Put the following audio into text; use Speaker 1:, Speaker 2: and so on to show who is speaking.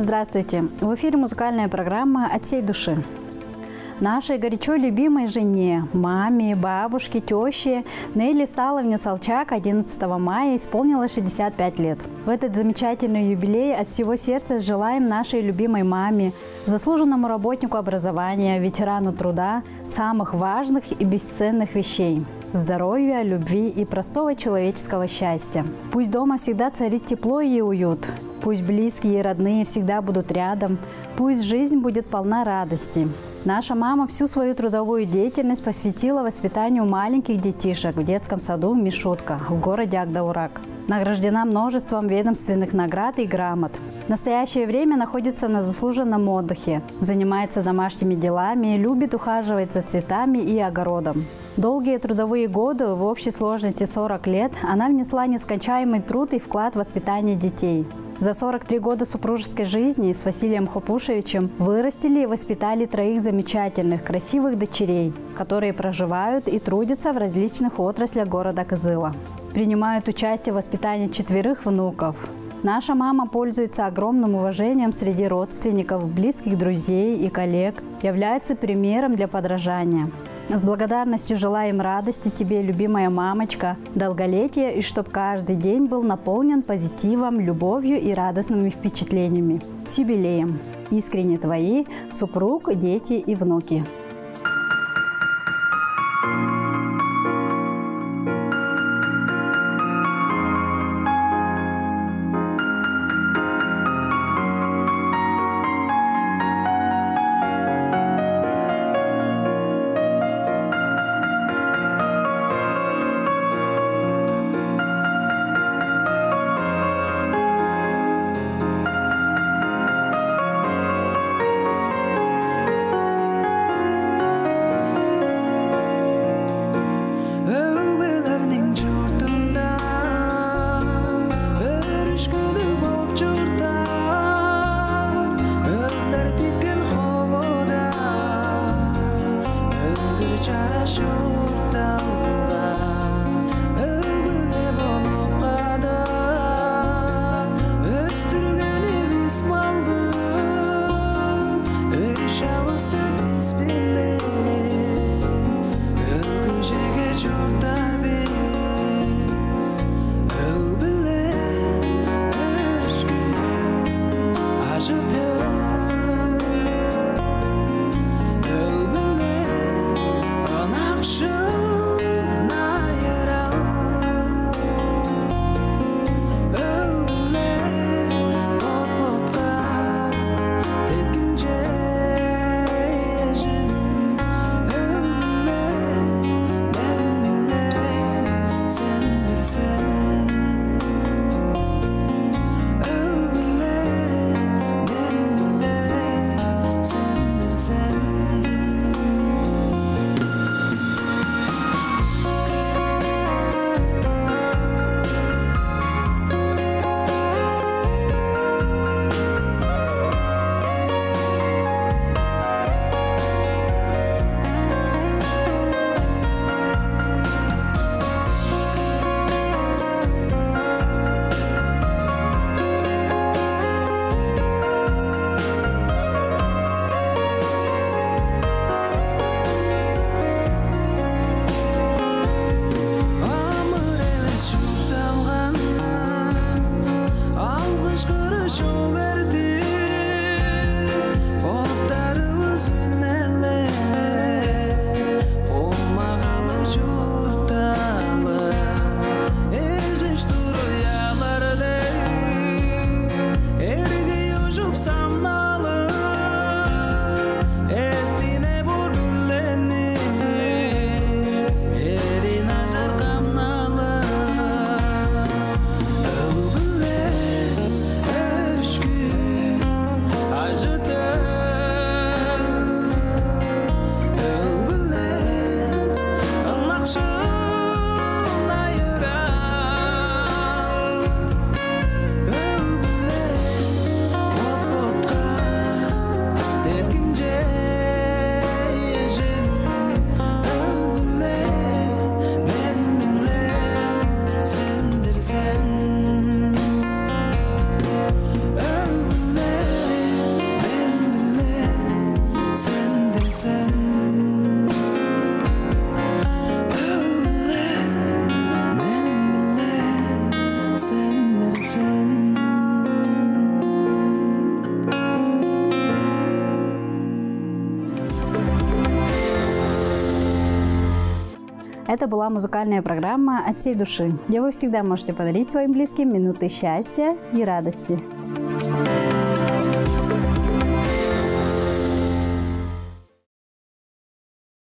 Speaker 1: Здравствуйте! В эфире музыкальная программа «От всей души». Нашей горячо любимой жене, маме, бабушке, теще Нелли Сталовне Солчак 11 мая исполнилось 65 лет. В этот замечательный юбилей от всего сердца желаем нашей любимой маме, заслуженному работнику образования, ветерану труда, самых важных и бесценных вещей – здоровья, любви и простого человеческого счастья. Пусть дома всегда царит тепло и уют. Пусть близкие и родные всегда будут рядом. Пусть жизнь будет полна радости. Наша мама всю свою трудовую деятельность посвятила воспитанию маленьких детишек в детском саду «Мишутка» в городе Акдаурак. Награждена множеством ведомственных наград и грамот. В настоящее время находится на заслуженном отдыхе, занимается домашними делами, любит ухаживать за цветами и огородом. Долгие трудовые годы, в общей сложности 40 лет, она внесла нескончаемый труд и вклад в воспитание детей. За 43 года супружеской жизни с Василием Хопушевичем вырастили и воспитали 3 замечательных, красивых дочерей, которые проживают и трудятся в различных отраслях города Кызыла. Принимают участие в воспитании 4 внуков. Наша мама пользуется огромным уважением среди родственников, близких друзей и коллег, является примером для подражания. С благодарностью желаем радости тебе, любимая мамочка, долголетия и чтоб каждый день был наполнен позитивом, любовью и радостными впечатлениями. С юбилеем! Искренне твои супруг, дети и внуки.
Speaker 2: Good.
Speaker 1: Это была музыкальная программа «От всей души», где вы всегда можете подарить своим близким минуты счастья и радости.